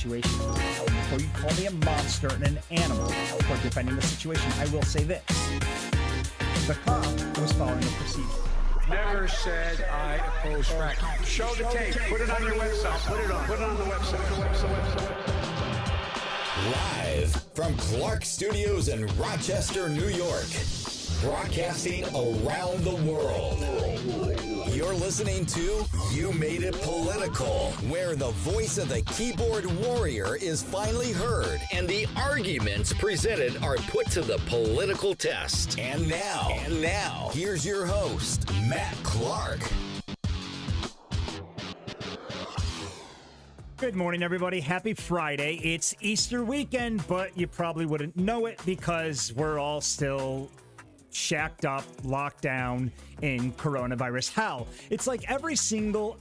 situation. Before you call me a monster and an animal for defending the situation, I will say this. The cop was following the procedure. Never said I oppose fracking. Show the tape. Put it on your website. Put it on the website. Live from Clark Studios in Rochester, New York. Broadcasting around the world. You're listening to You Made It Political, where the voice of the keyboard warrior is finally heard and the arguments presented are put to the political test. And now, here's your host, Matt Clark. Good morning, everybody. Happy Friday. It's Easter weekend, but you probably wouldn't know it because we're all still shacked up, locked down in coronavirus hell. It's like every single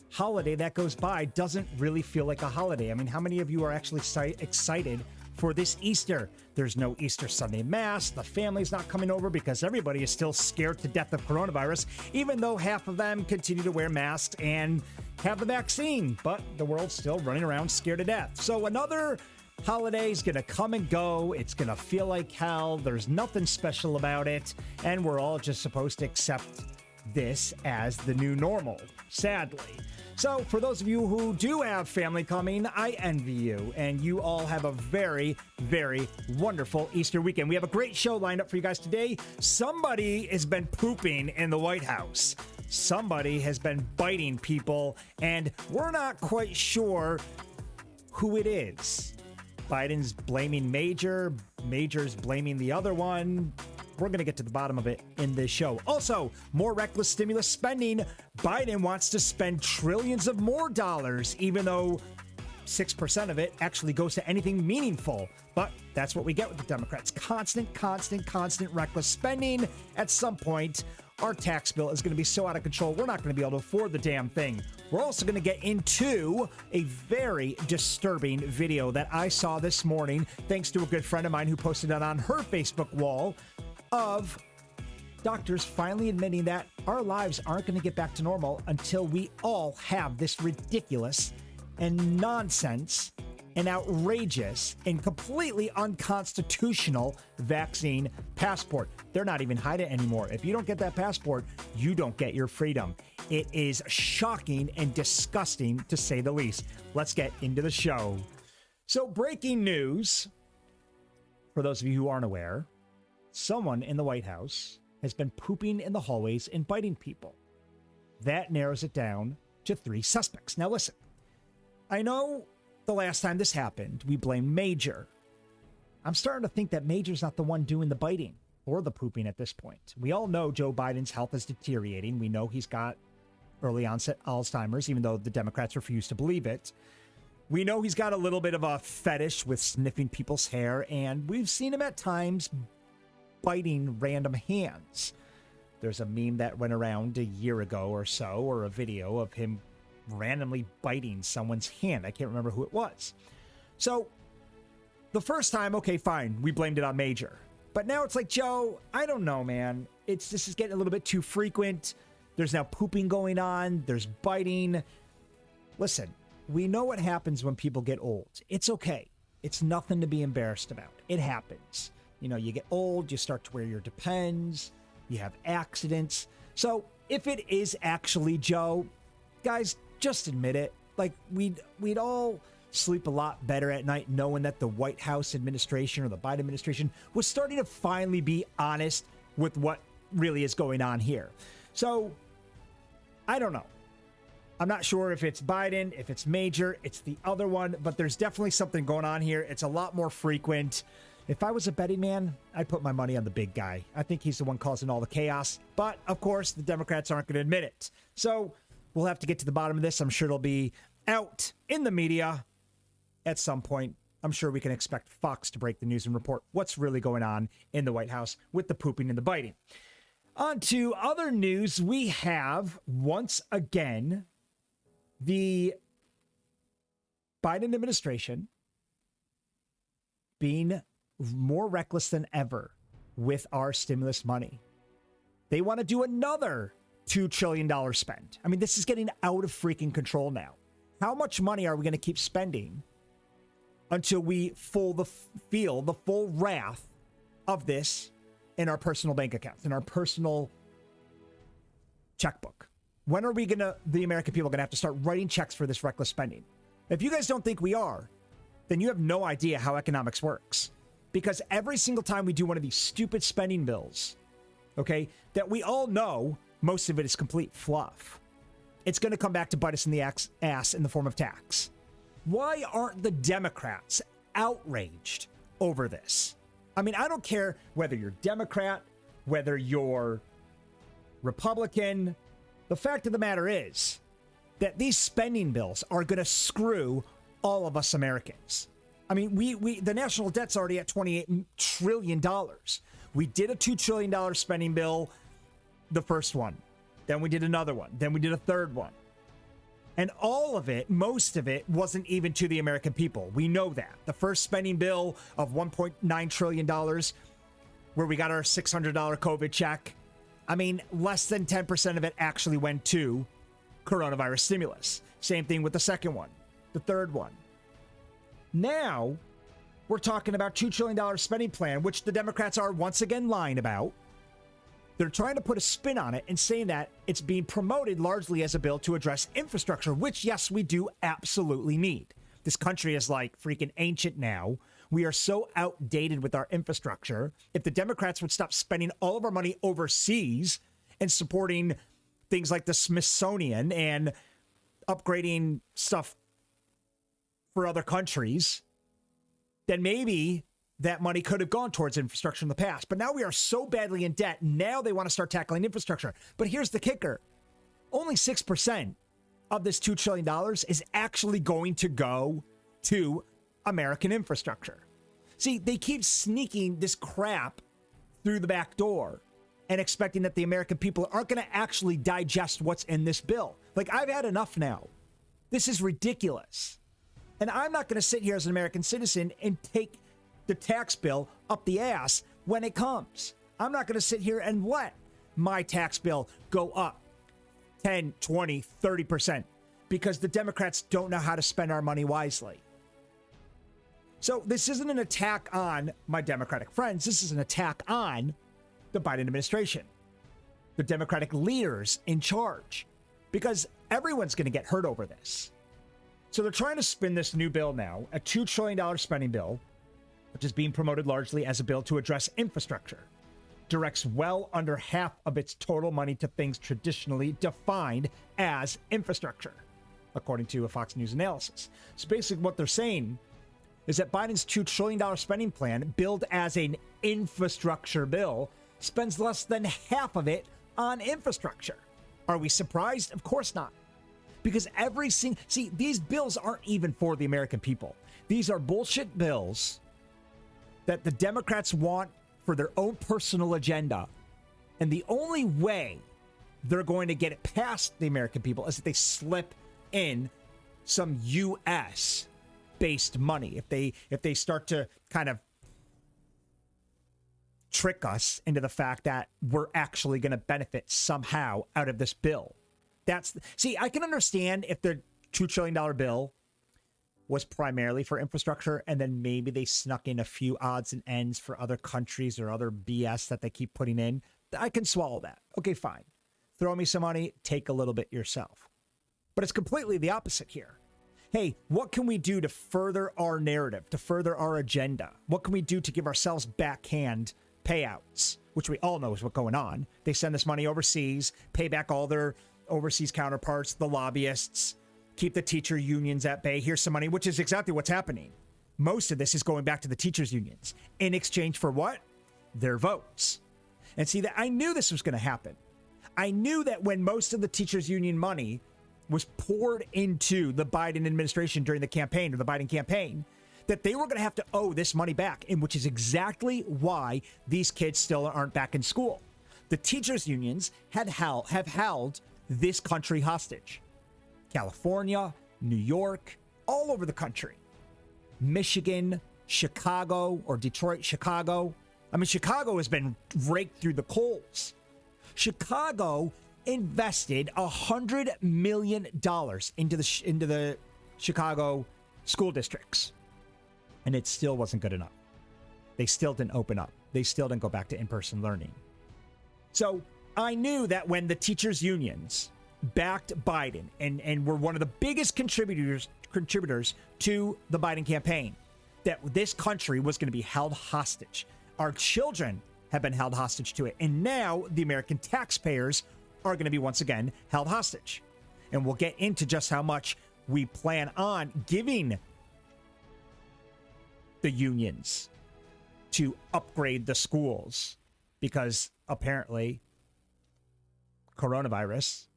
holiday that goes by doesn't really feel like a holiday. I mean, how many of you are actually excited for this Easter? There's no Easter Sunday Mass. The family's not coming over because everybody is still scared to death of coronavirus, even though half of them continue to wear masks and have the vaccine, but the world's still running around scared to death. So another holiday's gonna come and go. It's gonna feel like hell. There's nothing special about it. And we're all just supposed to accept this as the new normal, sadly. So for those of you who do have family coming, I envy you. And you all have a very, very wonderful Easter weekend. We have a great show lined up for you guys today. Somebody has been pooping in the White House. Somebody has been biting people. And we're not quite sure who it is. Biden's blaming Major's blaming the other one. We're going to get to the bottom of it in this show. Also, more reckless stimulus spending. Biden wants to spend trillions of more dollars, even though 6% of it actually goes to anything meaningful. But that's what we get with the Democrats. Constant reckless spending. At some point, our tax bill is going to be so out of control, we're not going to be able to afford the damn thing. We're also going to get into a very disturbing video that I saw this morning, thanks to a good friend of mine who posted it on her Facebook wall, of doctors finally admitting that our lives aren't going to get back to normal until we all have this ridiculous and nonsense and outrageous and completely unconstitutional vaccine passport. They're not even hiding it anymore. If you don't get that passport, you don't get your freedom. It is shocking and disgusting, to say the least. Let's get into the show. So, breaking news, for those of you who aren't aware, someone in the White House has been pooping in the hallways and biting people. That narrows it down to 3 suspects. Now, listen, I know the last time this happened, we blamed Major. I'm starting to think that Major's not the one doing the biting or the pooping at this point. We all know Joe Biden's health is deteriorating. We know he's got early onset Alzheimer's, even though the Democrats refuse to believe it. We know he's got a little bit of a fetish with sniffing people's hair, and we've seen him at times biting random hands. There's a meme that went around a year ago or so, or a video of him randomly biting someone's hand. I can't remember who it was. So the first time, okay, fine, we blamed it on Major. But now it's like, Joe, I don't know, man. This is getting a little bit too frequent. There's now pooping going on. There's biting. Listen, we know what happens when people get old. It's okay. It's nothing to be embarrassed about. It happens. You know, you get old, you start to wear your Depends, you have accidents. So if it is actually Joe, guys, just admit it. Like, we'd all sleep a lot better at night knowing that the White House administration or the Biden administration was starting to finally be honest with what really is going on here. So, I don't know. I'm not sure if it's Biden, if it's Major, it's the other one, but there's definitely something going on here. It's a lot more frequent. If I was a betting man, I'd put my money on the big guy. I think he's the one causing all the chaos. But, of course, the Democrats aren't going to admit it. So, we'll have to get to the bottom of this. I'm sure it'll be out in the media at some point. I'm sure we can expect Fox to break the news and report what's really going on in the White House with the pooping and the biting. On to other news, we have, once again, the Biden administration being more reckless than ever with our stimulus money. They want to do another $2 trillion spend. I mean, this is getting out of freaking control now. how much money are we going to keep spending until we feel the full wrath of this in our personal bank accounts, in our personal checkbook? When are the American people going to have to start writing checks for this reckless spending? If you guys don't think we are, then you have no idea how economics works. Because every single time we do one of these stupid spending bills, okay, that we all know most of it is complete fluff, it's going to come back to bite us in the ass in the form of tax. Why aren't the Democrats outraged over this? I mean, I don't care whether you're Democrat, whether you're Republican. The fact of the matter is that these spending bills are going to screw all of us Americans. I mean, the national debt's already at $28 trillion. We did a $2 trillion spending bill, the first one. Then we did another one. Then we did a third one. And all of it, most of it, wasn't even to the American people. We know that. The first spending bill of $1.9 trillion, where we got our $600 COVID check, I mean, less than 10% of it actually went to coronavirus stimulus. Same thing with the second one, the third one. Now, we're talking about $2 trillion spending plan, which the Democrats are once again lying about. They're trying to put a spin on it and saying that it's being promoted largely as a bill to address infrastructure, which, yes, we do absolutely need. This country is like freaking ancient now. We are so outdated with our infrastructure. If the Democrats would stop spending all of our money overseas and supporting things like the Smithsonian and upgrading stuff for other countries, then maybe that money could have gone towards infrastructure in the past. But now we are so badly in debt. Now they want to start tackling infrastructure. But here's the kicker. Only 6% of this $2 trillion is actually going to go to American infrastructure. See, they keep sneaking this crap through the back door and expecting that the American people aren't going to actually digest what's in this bill. Like, I've had enough now. This is ridiculous. And I'm not going to sit here as an American citizen and take the tax bill up the ass when it comes. I'm not going to sit here and let my tax bill go up 10, 20, 30% because the Democrats don't know how to spend our money wisely. So this isn't an attack on my Democratic friends. This is an attack on the Biden administration, the Democratic leaders in charge, because everyone's going to get hurt over this. So they're trying to spin this new bill now, a $2 trillion spending bill, which is being promoted largely as a bill to address infrastructure, directs well under half of its total money to things traditionally defined as infrastructure, according to a Fox News analysis. So basically what they're saying is that Biden's $2 trillion spending plan, billed as an infrastructure bill, spends less than half of it on infrastructure. Are we surprised? Of course not. Because these bills aren't even for the American people. These are bullshit bills that the Democrats want for their own personal agenda. And the only way they're going to get it past the American people is if they slip in some U.S. based money. If they start to kind of trick us into the fact that we're actually going to benefit somehow out of this bill. I can understand if the $2 trillion bill was primarily for infrastructure and then maybe they snuck in a few odds and ends for other countries or other BS that they keep putting in. I can swallow that. Okay, fine. Throw me some money, take a little bit yourself. But it's completely the opposite here. Hey, what can we do to further our narrative, to further our agenda? What can we do to give ourselves backhand payouts, which we all know is what's going on? They send this money overseas, pay back all their overseas counterparts, the lobbyists, keep the teacher unions at bay. Here's some money, which is exactly what's happening. Most of this is going back to the teachers unions in exchange for what? Their votes. And see, that I knew this was going to happen. I knew that when most of the teachers union money was poured into the Biden administration during the campaign, or the Biden campaign, that they were going to have to owe this money back, and which is exactly why these kids still aren't back in school. The teachers unions have held this country hostage. California, New York, all over the country. Michigan, Chicago, or Detroit, Chicago. I mean, Chicago has been raked through the coals. Chicago invested $100 million into the Chicago school districts. And it still wasn't good enough. They still didn't open up. They still didn't go back to in-person learning. So I knew that when the teachers' unions backed Biden and were one of the biggest contributors to the Biden campaign, that this country was going to be held hostage. Our children have been held hostage to it. And now the American taxpayers are going to be once again held hostage. And we'll get into just how much we plan on giving the unions to upgrade the schools, because apparently coronavirus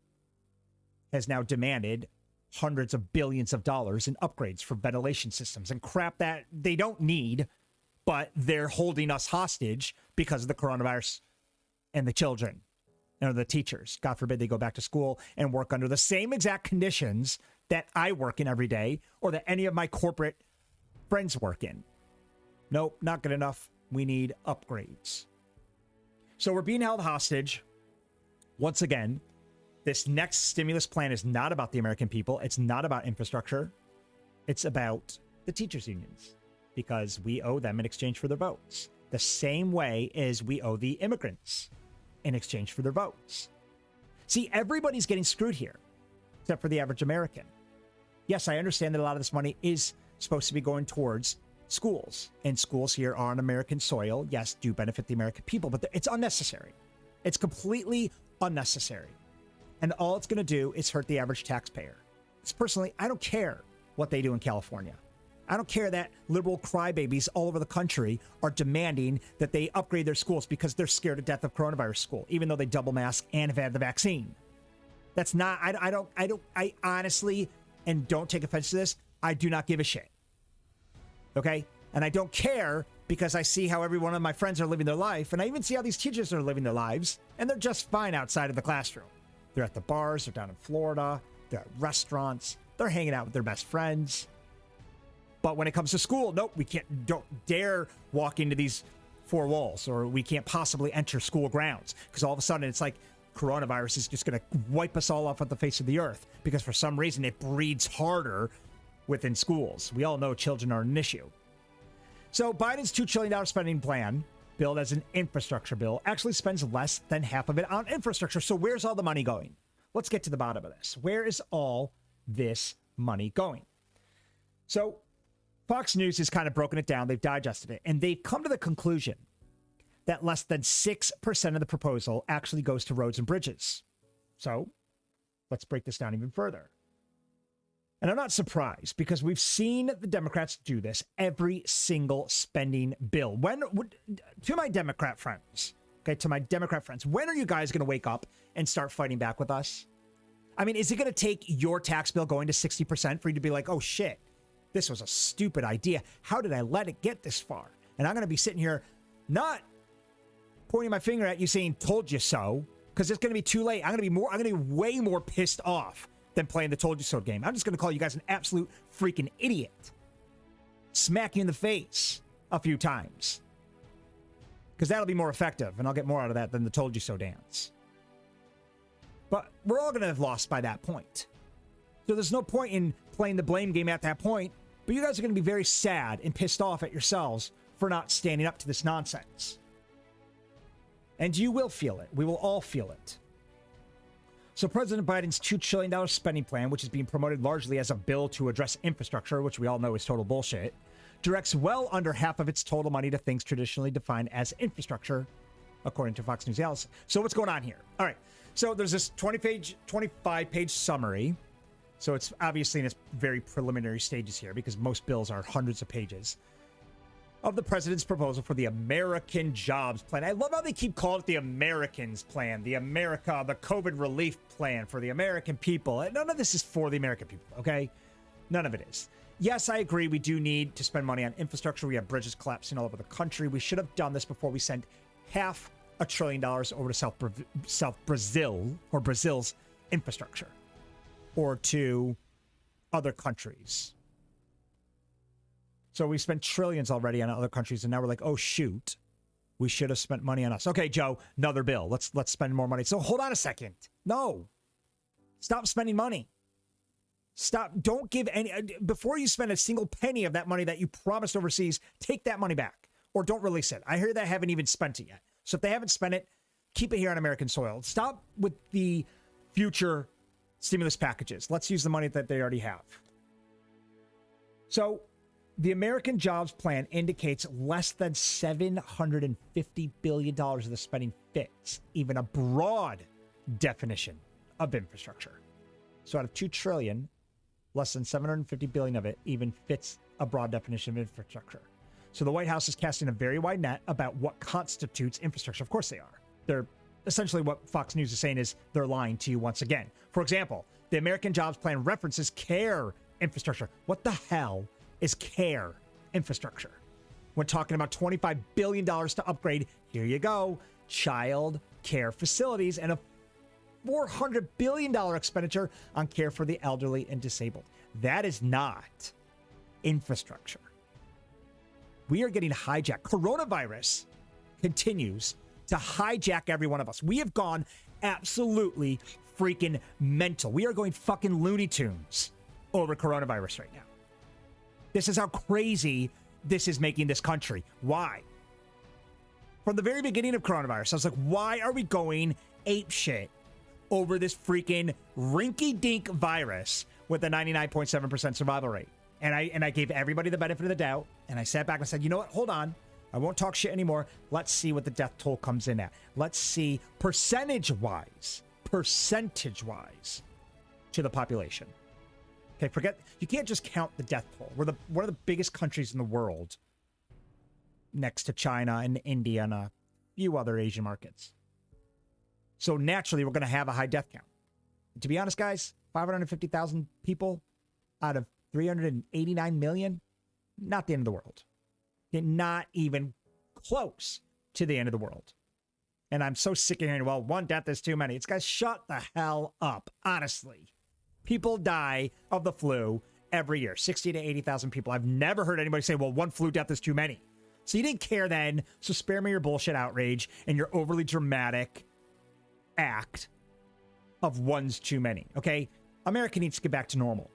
has now demanded hundreds of billions of dollars in upgrades for ventilation systems and crap that they don't need, but they're holding us hostage because of the coronavirus and the children and the teachers. God forbid they go back to school and work under the same exact conditions that I work in every day or that any of my corporate friends work in. Nope, not good enough. We need upgrades. So we're being held hostage. Once again, this next stimulus plan is not about the American people. It's not about infrastructure. It's about the teachers' unions, because we owe them in exchange for their votes, the same way as we owe the immigrants in exchange for their votes. See, everybody's getting screwed here, except for the average American. Yes, I understand that a lot of this money is supposed to be going towards schools, and schools here are on American soil, yes, do benefit the American people, but it's unnecessary. It's completely unnecessary. And all it's going to do is hurt the average taxpayer. It's personally, I don't care what they do in California. I don't care that liberal crybabies all over the country are demanding that they upgrade their schools because they're scared to death of coronavirus school, even though they double mask and have had the vaccine. That's not, I honestly, and don't take offense to this, I do not give a shit. Okay? And I don't care because I see how every one of my friends are living their life, and I even see how these teachers are living their lives, and they're just fine outside of the classroom. They're at the bars, they're down in Florida, they're at restaurants, they're hanging out with their best friends. But when it comes to school, nope, don't dare walk into these four walls, or we can't possibly enter school grounds, because all of a sudden it's like coronavirus is just going to wipe us all off at the face of the earth, because for some reason it breeds harder within schools. We all know children are an issue. So Biden's $2 trillion spending plan, billed as an infrastructure bill, actually spends less than half of it on infrastructure. So where's all the money going? Let's get to the bottom of this. Where is all this money going? So Fox News has kind of broken it down. They've digested it, and they've come to the conclusion that less than 6% of the proposal actually goes to roads and bridges. So let's break this down even further. And I'm not surprised, because we've seen the Democrats do this every single spending bill. To my Democrat friends, when are you guys going to wake up and start fighting back with us? I mean, is it going to take your tax bill going to 60% for you to be like, oh shit, this was a stupid idea. How did I let it get this far? And I'm going to be sitting here not pointing my finger at you saying, told you so, because it's going to be too late. I'm going to be way more pissed off than playing the told you so game. I'm just going to call you guys an absolute freaking idiot. Smack you in the face a few times, because that'll be more effective, and I'll get more out of that than the told you so dance. But we're all going to have lost by that point. So there's no point in playing the blame game at that point, but you guys are going to be very sad and pissed off at yourselves for not standing up to this nonsense. And you will feel it. We will all feel it. So President Biden's $2 trillion spending plan, which is being promoted largely as a bill to address infrastructure, which we all know is total bullshit, directs well under half of its total money to things traditionally defined as infrastructure, according to Fox News analysis. So what's going on here? All right. So there's this 25-page summary. So it's obviously in its very preliminary stages here, because most bills are hundreds of pages, of the president's proposal for the American Jobs Plan. I love how they keep calling it the Americans Plan, the COVID relief plan for the American people. None of this is for the American people, okay? None of it is. Yes, I agree. We do need to spend money on infrastructure. We have bridges collapsing all over the country. We should have done this before we sent $500 billion over to Brazil's infrastructure, or to other countries. So we spent trillions already on other countries, and now we're like, oh shoot, we should have spent money on us. Okay, Joe, another bill. Let's spend more money. So hold on a second. No. Stop spending money. Stop. Don't give any, before you spend a single penny of that money that you promised overseas, take that money back or don't release it. I hear they haven't even spent it yet. So if they haven't spent it, keep it here on American soil. Stop with the future stimulus packages. Let's use the money that they already have. So the American Jobs Plan indicates less than $750 billion of the spending fits even a broad definition of infrastructure. So out of $2 trillion, less than $750 billion of it even fits a broad definition of infrastructure. So the White House is casting a very wide net about what constitutes infrastructure. Of course they are. They're essentially, what Fox News is saying is they're lying to you once again. For example, the American Jobs Plan references care infrastructure. What the hell is care infrastructure? When talking about $25 billion to upgrade, here you go, child care facilities and a $400 billion expenditure on care for the elderly and disabled. That is not infrastructure. We are getting hijacked. Coronavirus continues to hijack every one of us. We have gone absolutely freaking mental. We are going fucking Looney Tunes over coronavirus right now. This is how crazy this is making this country. Why? From the very beginning of coronavirus, I was like, why are we going ape shit over this freaking rinky-dink virus with a 99.7% survival rate? And I gave everybody the benefit of the doubt, and I sat back and said, you know what? Hold on. I won't talk shit anymore. Let's see what the death toll comes in at. Let's see percentage-wise to the population. Okay, forget, you can't just count the death toll. We're one of the biggest countries in the world next to China and India and a few other Asian markets. So naturally, we're going to have a high death count. To be honest, guys, 550,000 people out of 389 million, not the end of the world. Not even close to the end of the world. And I'm so sick of hearing, well, one death is too many. It's, guys, shut the hell up. Honestly. People die of the flu every year, 60 to 80,000 people. I've never heard anybody say, well, one flu death is too many. So you didn't care then, so spare me your bullshit outrage and your overly dramatic act of one's too many, okay? America needs to get back to normal.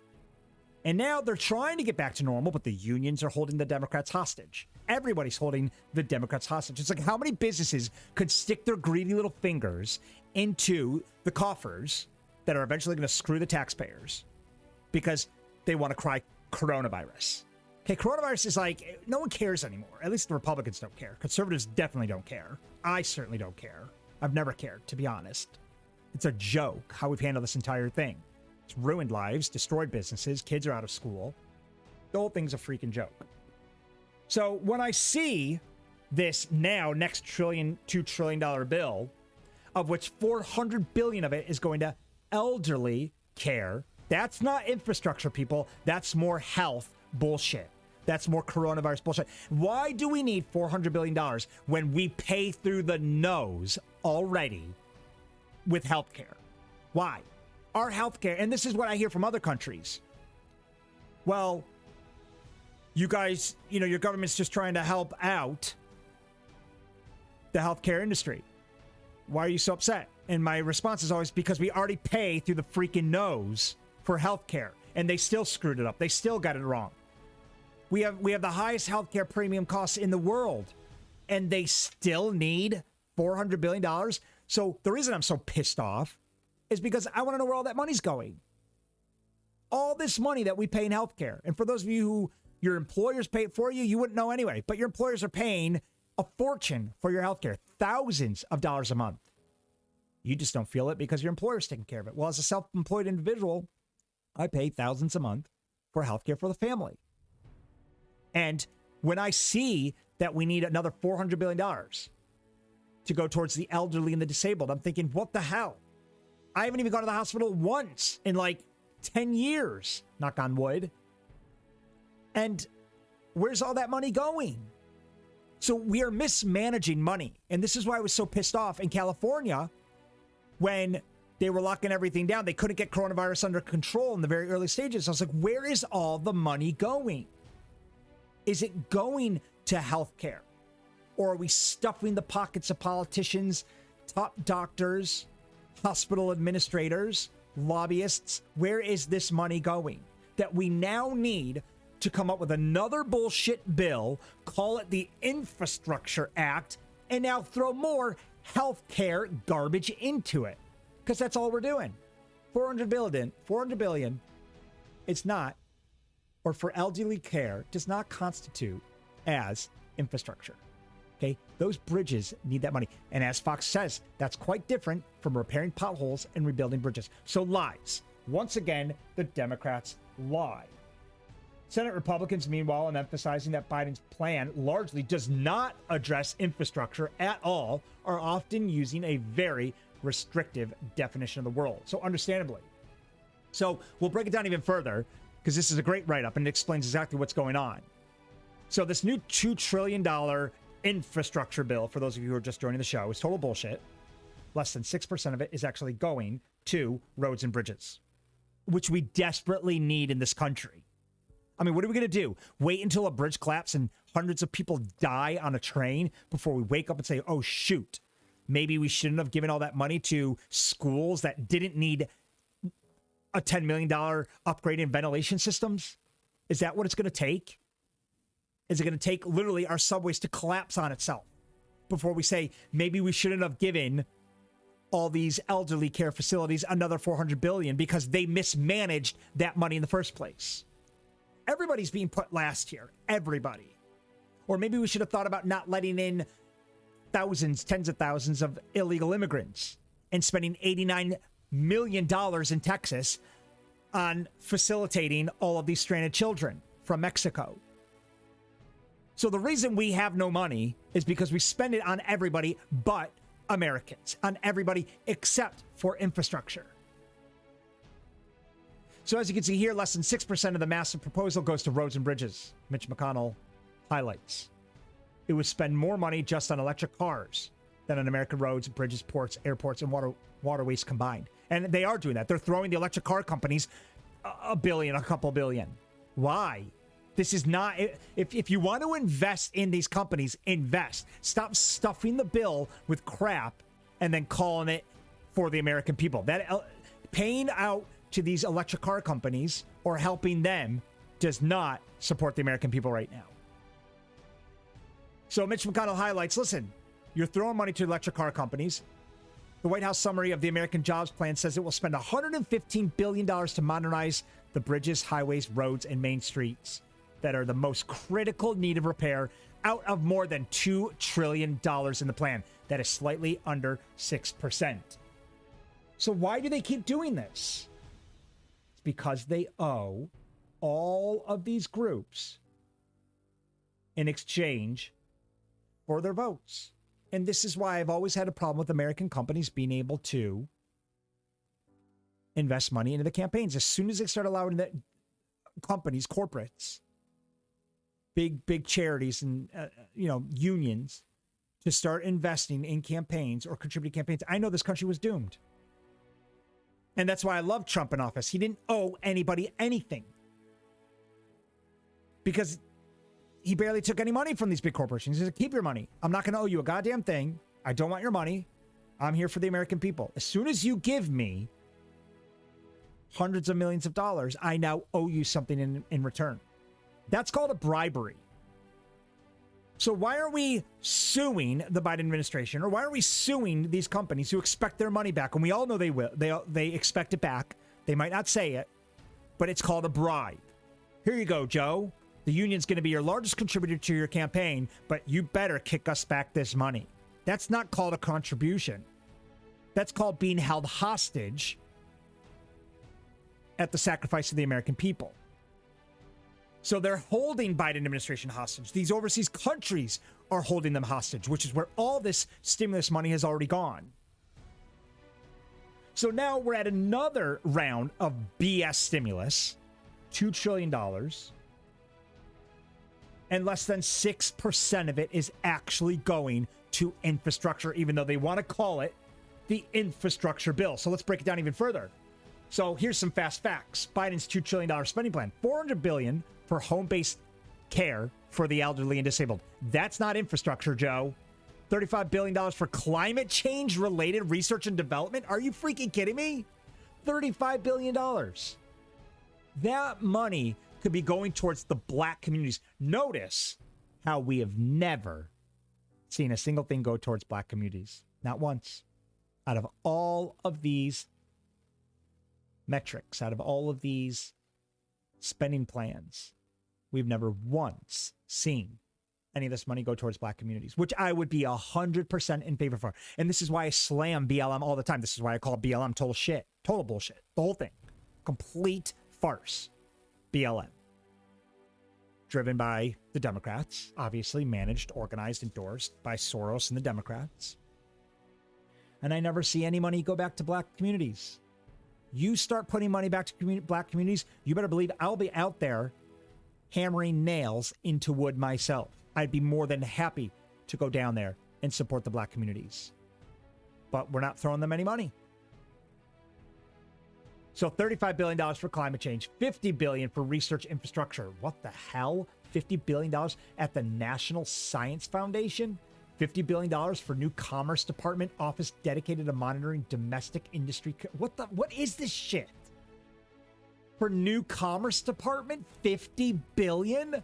And now they're trying to get back to normal, but the unions are holding the Democrats hostage. Everybody's holding the Democrats hostage. It's like, how many businesses could stick their greedy little fingers into the coffers that are eventually going to screw the taxpayers because they want to cry coronavirus? Okay, coronavirus is like, no one cares anymore. At least the Republicans don't care. Conservatives definitely don't care. I certainly don't care. I've never cared, to be honest. It's a joke how we've handled this entire thing. It's ruined lives, destroyed businesses, kids are out of school. The whole thing's a freaking joke. So when I see this now next $2 trillion bill, of which $400 billion of it is going to elderly care, that's not infrastructure, people. That's more health bullshit. That's more coronavirus bullshit. Why do we need $400 billion when we pay through the nose already with healthcare? Why? Our healthcare, and this is what I hear from other countries. Well, you guys, your government's just trying to help out the healthcare industry. Why are you so upset? And my response is always, because we already pay through the freaking nose for healthcare, and they still screwed it up. They still got it wrong. We have the highest healthcare premium costs in the world, and they still need $400 billion. So the reason I'm so pissed off is because I want to know where all that money's going. All this money that we pay in healthcare. And for those of you who your employers pay it for you, you wouldn't know anyway. But your employers are paying a fortune for your healthcare, thousands of dollars a month. You just don't feel it because your employer's taking care of it. Well, as a self-employed individual, I pay thousands a month for healthcare for the family. And when I see that we need another $400 billion to go towards the elderly and the disabled, I'm thinking, what the hell? I haven't even gone to the hospital once in like 10 years, knock on wood. And where's all that money going? So we are mismanaging money. And this is why I was so pissed off in California when they were locking everything down. They couldn't get coronavirus under control in the very early stages. I was like, where is all the money going? Is it going to healthcare? Or are we stuffing the pockets of politicians, top doctors, hospital administrators lobbyists, where is this money going? That we now need to come up with another bullshit bill, call it the Infrastructure Act, and now throw more healthcare garbage into it. Because that's all we're doing. 400 billion, it's not, or for elderly care, does not constitute as infrastructure. Okay, those bridges need that money. And as Fox says, that's quite different from repairing potholes and rebuilding bridges. So lies. Once again, the Democrats lie. Senate Republicans, meanwhile, are emphasizing that Biden's plan largely does not address infrastructure at all, are often using a very restrictive definition of the world. So understandably. So we'll break it down even further because this is a great write-up and it explains exactly what's going on. So this new $2 trillion infrastructure bill, for those of you who are just joining the show, is total bullshit. Less than 6% of it is actually going to roads and bridges, which we desperately need in this country. I mean, what are we going to do? Wait until a bridge collapses and hundreds of people die on a train before we wake up and say, oh, shoot, maybe we shouldn't have given all that money to schools that didn't need a $10 million upgrade in ventilation systems? Is that what it's going to take? Is it going to take literally our subways to collapse on itself before we say maybe we shouldn't have given all these elderly care facilities another $400 billion because they mismanaged that money in the first place? Everybody's being put last here. Everybody. Or maybe we should have thought about not letting in thousands, tens of thousands of illegal immigrants and spending $89 million in Texas on facilitating all of these stranded children from Mexico. So the reason we have no money is because we spend it on everybody but Americans, on everybody except for infrastructure. So as you can see here, less than 6% of the massive proposal goes to roads and bridges. Mitch McConnell highlights. It would spend more money just on electric cars than on American roads, bridges, ports, airports, and waterways combined. And they are doing that. They're throwing the electric car companies a couple billion. Why? This is not, if you want to invest in these companies, invest. Stop stuffing the bill with crap and then calling it for the American people. That paying out to these electric car companies or helping them does not support the American people right now. So Mitch McConnell highlights, listen, you're throwing money to electric car companies. The White House summary of the American Jobs Plan says it will spend $115 billion to modernize the bridges, highways, roads, and main streets that are the most critical need of repair out of more than $2 trillion in the plan. That is slightly under 6%. So why do they keep doing this? It's because they owe all of these groups in exchange for their votes. And this is why I've always had a problem with American companies being able to invest money into the campaigns. As soon as they start allowing the companies, corporates, big charities and unions to start investing in campaigns or contributing campaigns, I know this country was doomed. And that's why I love Trump in office. He didn't owe anybody anything because he barely took any money from these big corporations. He said, keep your money. I'm not going to owe you a goddamn thing. I don't want your money. I'm here for the American people. As soon as you give me hundreds of millions of dollars, I now owe you something in return. That's called a bribery. So why are we suing the Biden administration, or why are we suing these companies who expect their money back? And we all know they will. They expect it back. They might not say it, but it's called a bribe. Here you go, Joe. The union's going to be your largest contributor to your campaign, but you better kick us back this money. That's not called a contribution. That's called being held hostage at the sacrifice of the American people. So they're holding Biden administration hostage. These overseas countries are holding them hostage, which is where all this stimulus money has already gone. So now we're at another round of BS stimulus, $2 trillion. And less than 6% of it is actually going to infrastructure, even though they want to call it the infrastructure bill. So let's break it down even further. So here's some fast facts. Biden's $2 trillion spending plan, $400 billion for home-based care for the elderly and disabled. That's not infrastructure, Joe. $35 billion for climate change-related research and development. Are you freaking kidding me? $35 billion. That money could be going towards the black communities. Notice how we have never seen a single thing go towards black communities. Not once. Out of all of these metrics, out of all of these spending plans, we've never once seen any of this money go towards black communities, which I would be 100% in favor for. And this is why I slam BLM all the time. This is why I call BLM total shit, total bullshit, the whole thing. Complete farce. BLM. Driven by the Democrats, obviously managed, organized, endorsed by Soros and the Democrats. And I never see any money go back to black communities. You start putting money back to black communities, you better believe I'll be out there hammering nails into wood myself. I'd be more than happy to go down there and support the black communities. But we're not throwing them any money. So $35 billion for climate change, $50 billion for research infrastructure. What the hell? $50 billion at the National Science Foundation? $50 billion for new Commerce Department office dedicated to monitoring domestic industry. What is this shit? For new Commerce Department, $50 billion?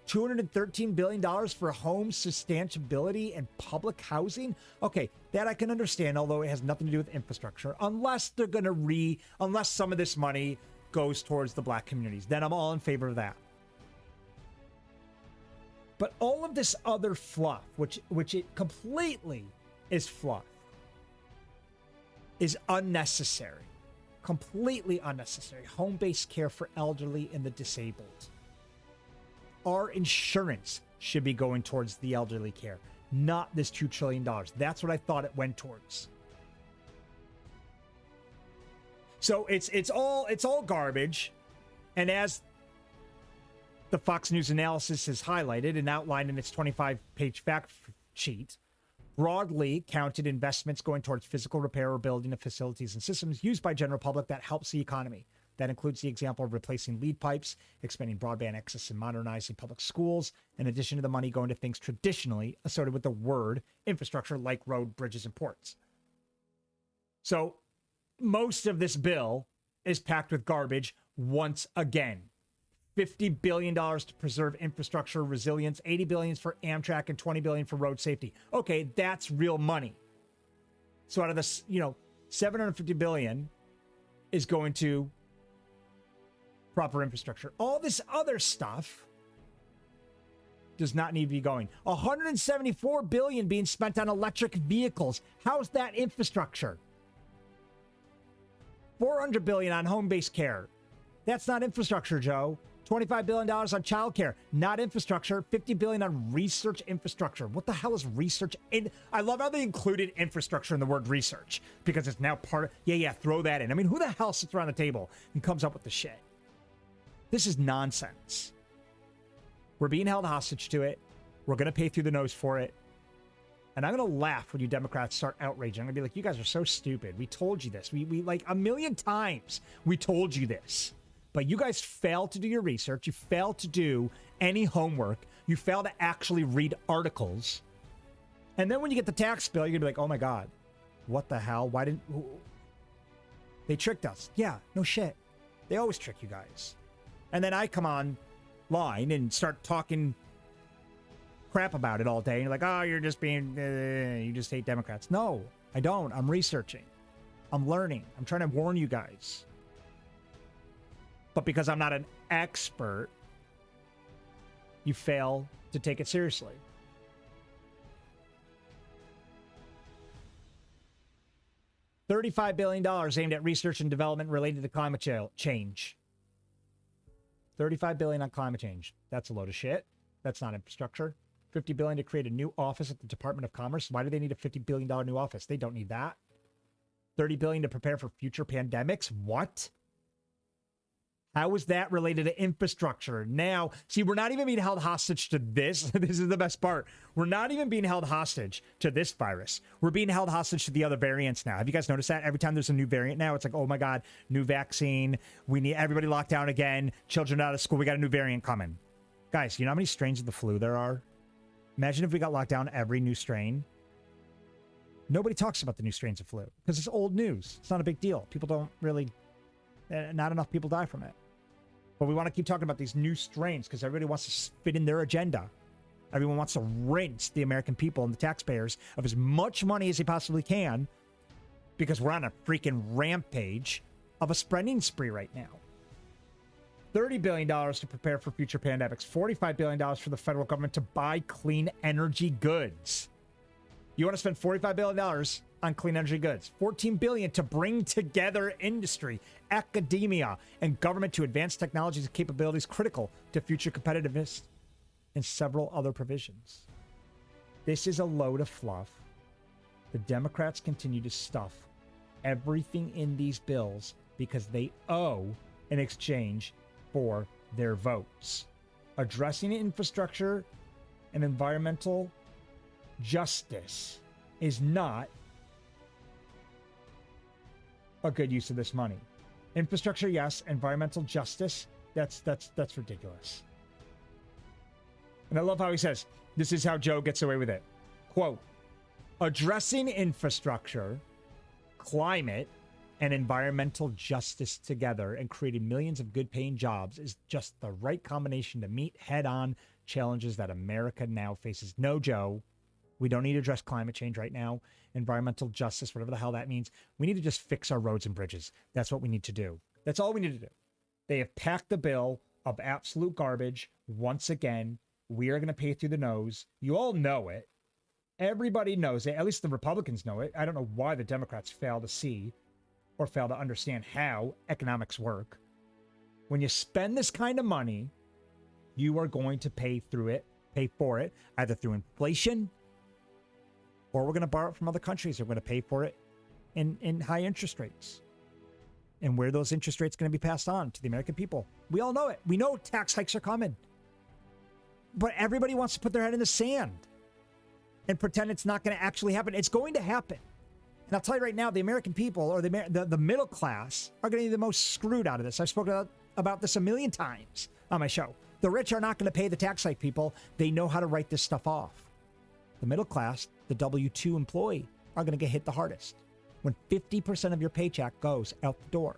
$213 billion for home sustainability and public housing. Okay, that I can understand, although it has nothing to do with infrastructure, unless they're going to unless some of this money goes towards the black communities. Then I'm all in favor of that. But all of this other fluff, which it completely is fluff, is unnecessary. Completely unnecessary. Home-based care for elderly and the disabled. Our insurance should be going towards the elderly care, not this $2 trillion. That's what I thought it went towards. So it's all garbage. And as the Fox News analysis has highlighted and outlined in its 25-page fact sheet, broadly counted investments going towards physical repair or building of facilities and systems used by general public that helps the economy. That includes the example of replacing lead pipes, expanding broadband access, and modernizing public schools, in addition to the money going to things traditionally associated with the word infrastructure like road, bridges, and ports. So most of this bill is packed with garbage once again. $50 billion to preserve infrastructure resilience, $80 billion for Amtrak, and $20 billion for road safety. Okay, that's real money. So out of this, $750 billion is going to proper infrastructure. All this other stuff does not need to be going. $174 billion being spent on electric vehicles. How's that infrastructure? $400 billion on home-based care. That's not infrastructure, Joe. $25 billion on childcare, not infrastructure. $50 billion on research infrastructure. What the hell is research? I love how they included infrastructure in the word research because it's now part of, throw that in. I mean, who the hell sits around the table and comes up with the shit? This is nonsense. We're being held hostage to it. We're going to pay through the nose for it. And I'm going to laugh when you Democrats start outraging. I'm going to be like, you guys are so stupid. We told you this. We like a million times we told you this. But you guys failed to do your research. You failed to do any homework. You failed to actually read articles. And then when you get the tax bill, you're going to be like, oh my God, what the hell? Why didn't... They tricked us. Yeah, no shit. They always trick you guys. And then I come online and start talking crap about it all day. And you're like, oh, you're just being... you just hate Democrats. No, I don't. I'm researching. I'm learning. I'm trying to warn you guys. But because I'm not an expert, you fail to take it seriously. $35 billion aimed at research and development related to climate change. $35 billion on climate change. That's a load of shit. That's not infrastructure. $50 billion to create a new office at the Department of Commerce. Why do they need a $50 billion new office? They don't need that. $30 billion to prepare for future pandemics. What? How is that related to infrastructure? Now, see, we're not even being held hostage to this. This is the best part. We're not even being held hostage to this virus. We're being held hostage to the other variants now. Have you guys noticed that? Every time there's a new variant now, it's like, oh my God, new vaccine. We need everybody locked down again. Children out of school. We got a new variant coming. Guys, you know how many strains of the flu there are? Imagine if we got locked down every new strain. Nobody talks about the new strains of flu because it's old news. It's not a big deal. People don't really, not enough people die from it. But we want to keep talking about these new strains because everybody wants to fit in their agenda. Everyone wants to rinse the American people and the taxpayers of as much money as they possibly can because we're on a freaking rampage of a spreading spree right now. $30 billion to prepare for future pandemics. $45 billion for the federal government to buy clean energy goods. You want to spend $45 billion on clean energy goods. $14 billion to bring together industry, academia, and government to advance technologies and capabilities critical to future competitiveness, and several other provisions. This is a load of fluff. The Democrats continue to stuff everything in these bills because they owe an exchange for their votes. Addressing infrastructure and environmental justice is not a good use of this money. Infrastructure, yes. Environmental justice, that's ridiculous. And I love how he says, this is how Joe gets away with it. Quote, addressing infrastructure, climate, and environmental justice together and creating millions of good-paying jobs is just the right combination to meet head-on challenges that America now faces. No, Joe, we don't need to address climate change right now. Environmental justice, whatever the hell that means. We need to just fix our roads and bridges. That's what we need to do. That's all we need to do. They have packed the bill of absolute garbage once again. We are going to pay through the nose. You all know it. Everybody knows it. At least the Republicans know it. I don't know why the Democrats fail to see or fail to understand how economics work. When you spend this kind of money, you are going to pay for it, either through inflation or we're going to borrow it from other countries. We're going to pay for it in high interest rates. And where those interest rates going to be passed on to the American people. We all know it. We know tax hikes are coming. But everybody wants to put their head in the sand and pretend it's not going to actually happen. It's going to happen. And I'll tell you right now, the American people or the middle class are going to be the most screwed out of this. I've spoken about this a million times on my show. The rich are not going to pay the tax hike people. They know how to write this stuff off. The middle class, the W-2 employee, are going to get hit the hardest when 50% of your paycheck goes out the door.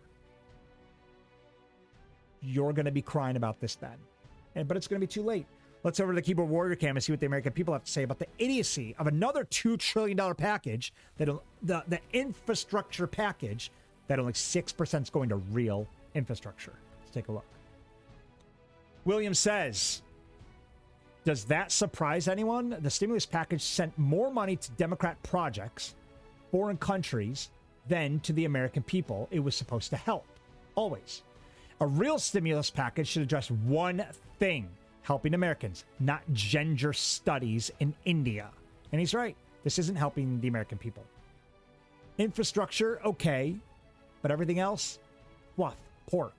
You're going to be crying about this then. But it's going to be too late. Let's over to the Keyboard Warrior Cam and see what the American people have to say about the idiocy of another $2 trillion package, the infrastructure package, that only 6% is going to real infrastructure. Let's take a look. Williams says, does that surprise anyone? The stimulus package sent more money to Democrat projects, foreign countries, than to the American people it was supposed to help. Always. A real stimulus package should address one thing: helping Americans, not gender studies in India. And he's right. This isn't helping the American people. Infrastructure, okay. But everything else, fluff, pork.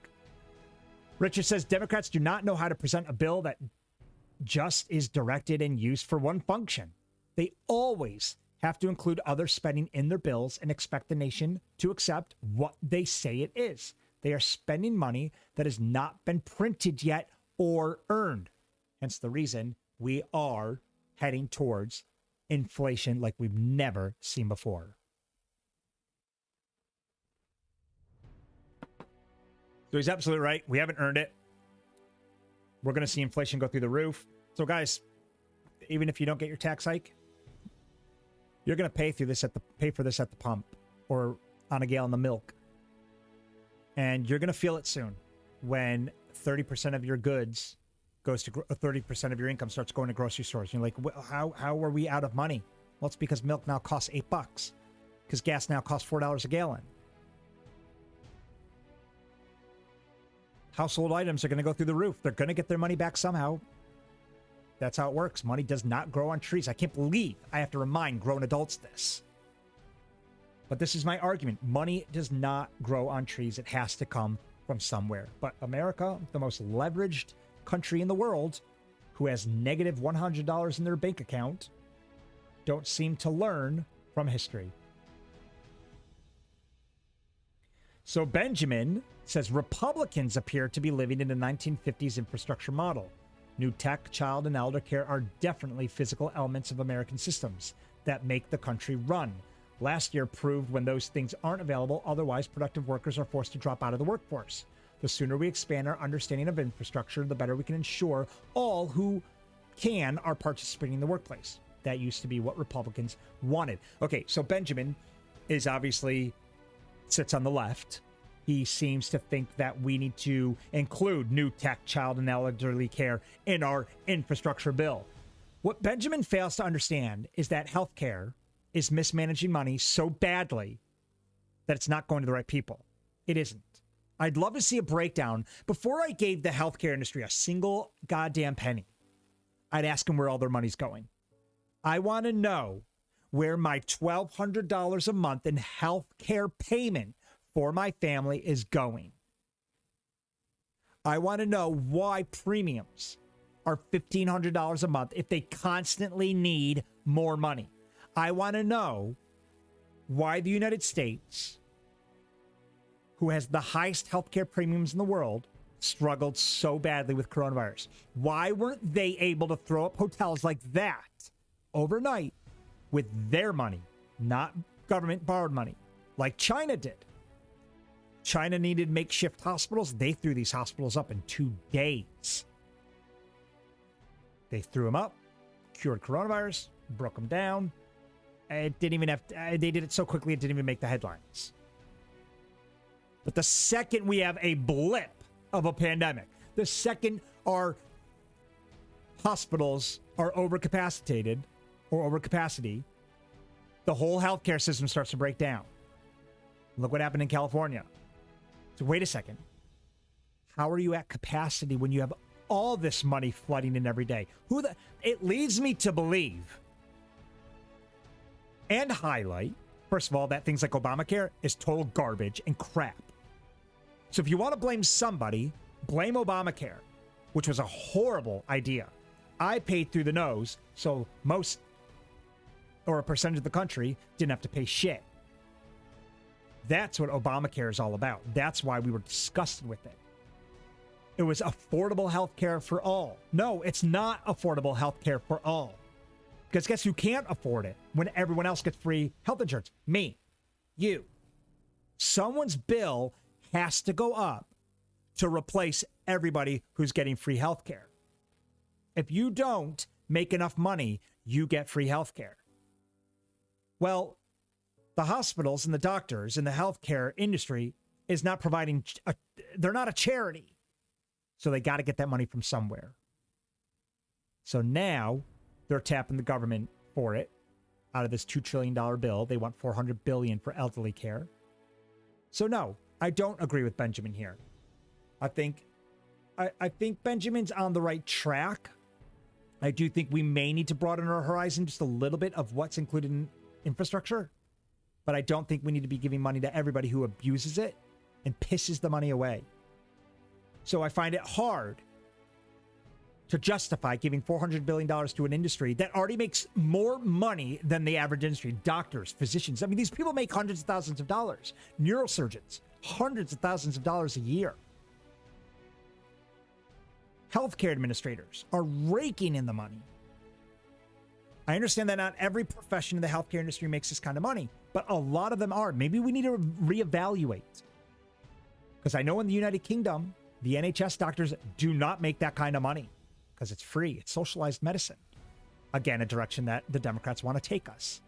Richard says Democrats do not know how to present a bill that just is directed and used for one function. They always have to include other spending in their bills and expect the nation to accept what they say it is. They are spending money that has not been printed yet or earned. Hence the reason we are heading towards inflation like we've never seen before. So he's absolutely right. We haven't earned it. We're going to see inflation go through the roof. So guys, even if you don't get your tax hike, you're going to pay for this at the pump or on a gallon of milk. And you're going to feel it soon when 30% of your goods goes to 30% of your income starts going to grocery stores. You're like, how are we out of money? Well, it's because milk now costs $8 because gas now costs $4 a gallon. Household items are going to go through the roof. They're going to get their money back somehow. That's how it works. Money does not grow on trees. I can't believe I have to remind grown adults this. But this is my argument. Money does not grow on trees. It has to come from somewhere. But America, the most leveraged country in the world, who has negative $100 in their bank account, don't seem to learn from history. So Benjamin says Republicans appear to be living in the 1950s infrastructure model. New tech, child, and elder care are definitely physical elements of American systems that make the country run. Last year proved when those things aren't available, otherwise productive workers are forced to drop out of the workforce. The sooner we expand our understanding of infrastructure, the better we can ensure all who can are participating in the workplace. That used to be what Republicans wanted. Okay, so Benjamin is obviously sits on the left. He seems to think that we need to include new tech, child, and elderly care in our infrastructure bill. What Benjamin fails to understand is that healthcare is mismanaging money so badly that it's not going to the right people. It isn't. I'd love to see a breakdown. Before I gave the healthcare industry a single goddamn penny, I'd ask them where all their money's going. I want to know where my $1,200 a month in healthcare payment for my family is going. I want to know why premiums are $1,500 a month if they constantly need more money. I want to know why the United States, who has the highest healthcare premiums in the world, struggled so badly with coronavirus. Why weren't they able to throw up hotels like that overnight with their money, not government borrowed money, like China did? China needed makeshift hospitals. They threw these hospitals up in 2 days. They threw them up, cured coronavirus, broke them down. It didn't even have to, they did it so quickly it didn't even make the headlines. But the second we have a blip of a pandemic, the second our hospitals are overcapacitated or overcapacity, the whole healthcare system starts to break down. Look what happened in California. So wait a second. How are you at capacity when you have all this money flooding in every day? It leads me to believe and highlight, first of all, that things like Obamacare is total garbage and crap. So if you want to blame somebody, blame Obamacare, which was a horrible idea. I paid through the nose, so most or a percentage of the country didn't have to pay shit. That's what Obamacare is all about. That's why we were disgusted with it. It was affordable health care for all. No, it's not affordable health care for all. Because guess who can't afford it when everyone else gets free health insurance? Me. You. Someone's bill has to go up to replace everybody who's getting free health care. If you don't make enough money, you get free health care. Well, the hospitals and the doctors and the healthcare industry is not providing, they're not a charity. So they got to get that money from somewhere. So now they're tapping the government for it out of this $2 trillion bill. They want $400 billion for elderly care. So no, I don't agree with Benjamin here. I think Benjamin's on the right track. I do think we may need to broaden our horizon just a little bit of what's included in infrastructure. But I don't think we need to be giving money to everybody who abuses it and pisses the money away. So I find it hard to justify giving $400 billion to an industry that already makes more money than the average industry. Doctors, physicians. I mean, these people make hundreds of thousands of dollars. Neurosurgeons, hundreds of thousands of dollars a year. Healthcare administrators are raking in the money. I understand that not every profession in the healthcare industry makes this kind of money, but a lot of them are. Maybe we need to reevaluate. Because I know in the United Kingdom, the NHS doctors do not make that kind of money because it's free. It's socialized medicine. Again, a direction that the Democrats want to take us.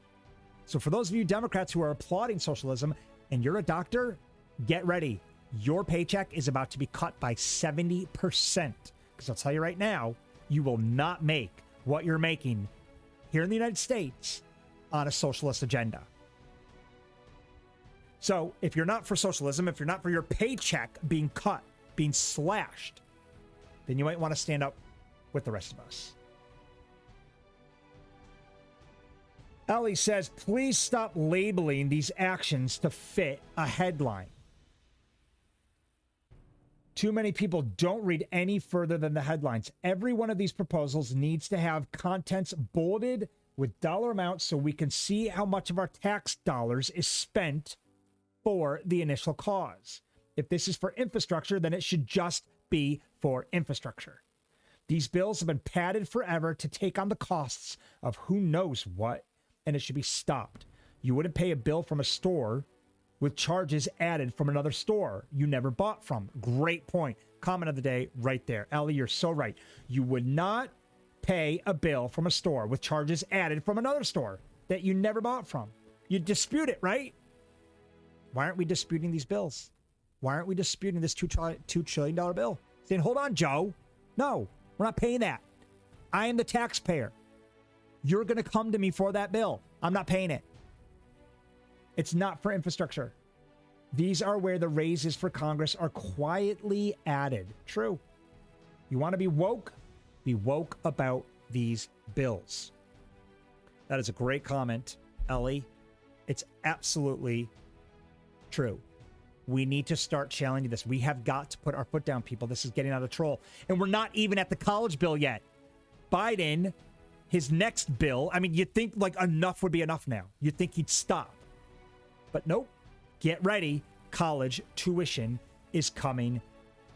So for those of you Democrats who are applauding socialism and you're a doctor, get ready. Your paycheck is about to be cut by 70%. Because I'll tell you right now, you will not make what you're making here in the United States on a socialist agenda. So if you're not for socialism, if you're not for your paycheck being cut, being slashed, then you might want to stand up with the rest of us. Ellie says, please stop labeling these actions to fit a headline. Too many people don't read any further than the headlines. Every one of these proposals needs to have contents bolded with dollar amounts so we can see how much of our tax dollars is spent for the initial cause. If this is for infrastructure, then it should just be for infrastructure. These bills have been padded forever to take on the costs of who knows what, and it should be stopped. You wouldn't pay a bill from a store with charges added from another store you never bought from. Great point. Comment of the day right there. Ellie, you're so right. You would not pay a bill from a store with charges added from another store that you never bought from. You dispute it, right? Why aren't we disputing these bills? Why aren't we disputing this $2 trillion bill? Saying, hold on, Joe. No, we're not paying that. I am the taxpayer. You're going to come to me for that bill. I'm not paying it. It's not for infrastructure. These are where the raises for Congress are quietly added. True. You want to be woke? Be woke about these bills. That is a great comment, Ellie. It's absolutely true. We need to start challenging this. We have got to put our foot down, people. This is getting out of control. And we're not even at the college bill yet. Biden, his next bill, I mean, you'd think like enough would be enough now. You'd think he'd stop. But nope. Get ready. College tuition is coming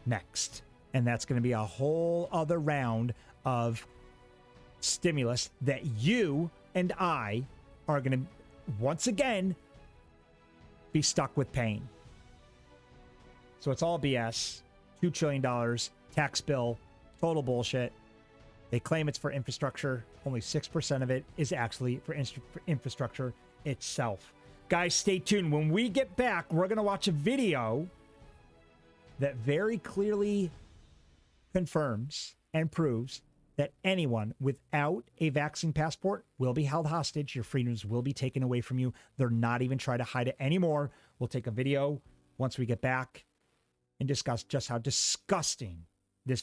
next. And that's going to be a whole other round of stimulus that you and I are going to, once again, be stuck with paying. So it's all BS. $2 trillion, tax bill, total bullshit. They claim it's for infrastructure. Only 6% of it is actually for infrastructure itself. Guys, stay tuned. When we get back, we're going to watch a video that very clearly confirms and proves that anyone without a vaccine passport will be held hostage. Your freedoms will be taken away from you. They're not even trying to hide it anymore. We'll take a video once we get back and discuss just how disgusting this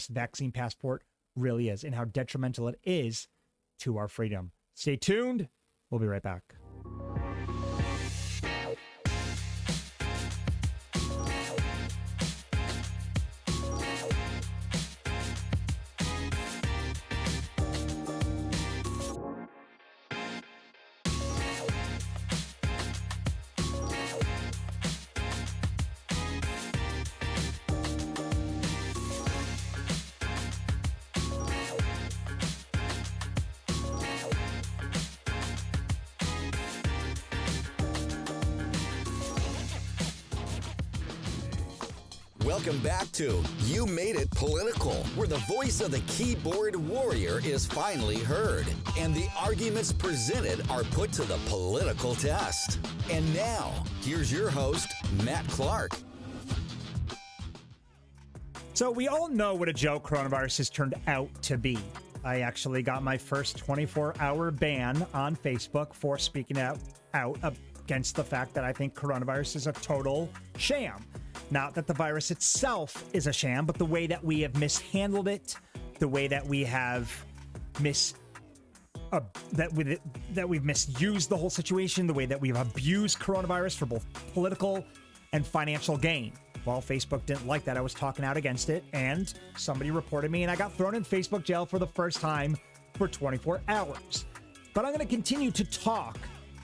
vaccine passport really is and how detrimental it is to our freedom. Stay tuned. We'll be right back. Welcome back to You Made It Political, where the voice of the keyboard warrior is finally heard, and the arguments presented are put to the political test. And now, here's your host, Matt Clark. So we all know what a joke coronavirus has turned out to be. I actually got my first 24-hour ban on Facebook for speaking out against the fact that I think coronavirus is a total sham. Not that the virus itself is a sham, but the way that we have mishandled it, the way that we have that we've misused the whole situation, the way that we've abused coronavirus for both political and financial gain. Well, Facebook didn't like that. I was talking out against it, and somebody reported me, and I got thrown in Facebook jail for the first time for 24 hours. But I'm going to continue to talk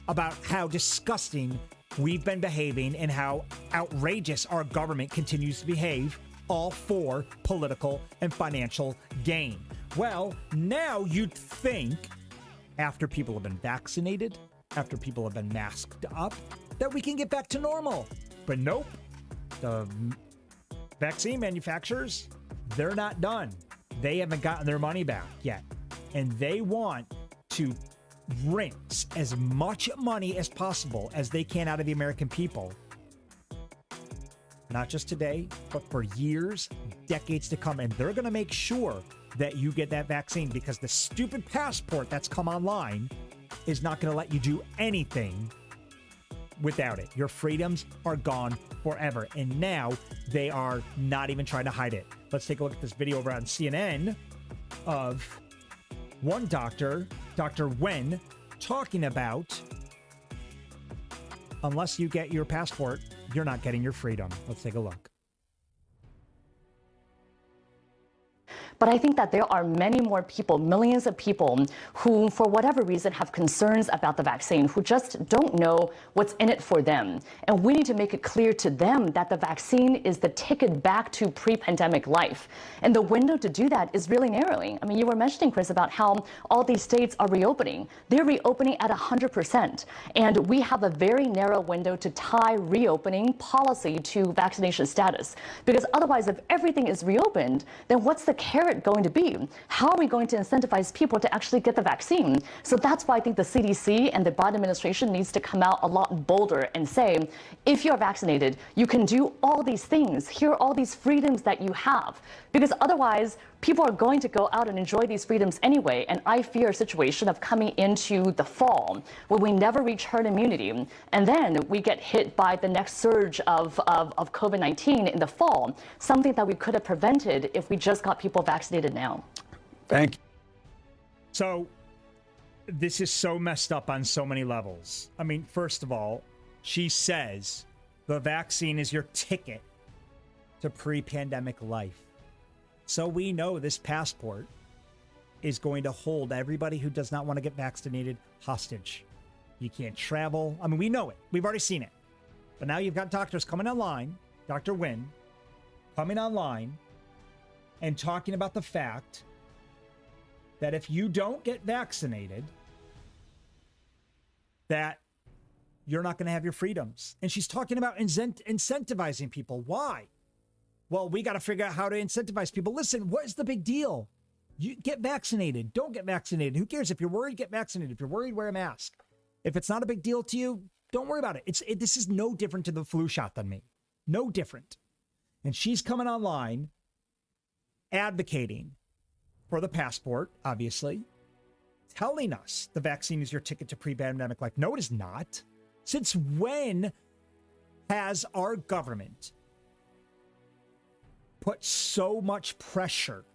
about how disgusting we've been behaving and how outrageous our government continues to behave, all for political and financial gain. Well, now you'd think, after people have been vaccinated, after people have been masked up, that we can get back to normal. But nope. The vaccine manufacturers, they're not done. They haven't gotten their money back yet. And they want to rinse as much money as possible as they can out of the American people. Not just today, but for years, decades to come. And they're going to make sure that you get that vaccine, because the stupid passport that's come online is not going to let you do anything without it. Your freedoms are gone forever. And now they are not even trying to hide it. Let's take a look at this video over on CNN of one doctor, Dr. Wen, talking about unless you get your passport, you're not getting your freedom. Let's take a look. But I think that there are many more people, millions of people, who, for whatever reason, have concerns about the vaccine, who just don't know what's in it for them. And we need to make it clear to them that the vaccine is the ticket back to pre-pandemic life. And the window to do that is really narrowing. I mean, you were mentioning, Chris, about how all these states are reopening. They're reopening at 100%. And we have a very narrow window to tie reopening policy to vaccination status. Because otherwise, if everything is reopened, then what's the carrot going to be? How are we going to incentivize people to actually get the vaccine? So that's why I think the CDC and the Biden administration needs to come out a lot bolder and say, if you're vaccinated, you can do all these things. Here are all these freedoms that you have. Because otherwise, people are going to go out and enjoy these freedoms anyway. And I fear a situation of coming into the fall where we never reach herd immunity. And then we get hit by the next surge of COVID-19 in the fall, something that we could have prevented if we just got people vaccinated now. Thank you. So this is so messed up on so many levels. I mean, first of all, she says the vaccine is your ticket to pre-pandemic life. So we know this passport is going to hold everybody who does not want to get vaccinated hostage. You can't travel. I mean, we know it. We've already seen it. But now you've got doctors coming online, Dr. Wynn, coming online and talking about the fact that if you don't get vaccinated, that you're not going to have your freedoms. And she's talking about incentivizing people. Why? Well, we got to figure out how to incentivize people. Listen, what is the big deal? You get vaccinated. Don't get vaccinated. Who cares? If you're worried, get vaccinated. If you're worried, wear a mask. If it's not a big deal to you, don't worry about it. This is no different to the flu shot than me. No different. And she's coming online advocating for the passport, obviously, telling us the vaccine is your ticket to pre-pandemic life. No, it is not. Since when has our government put so much pressure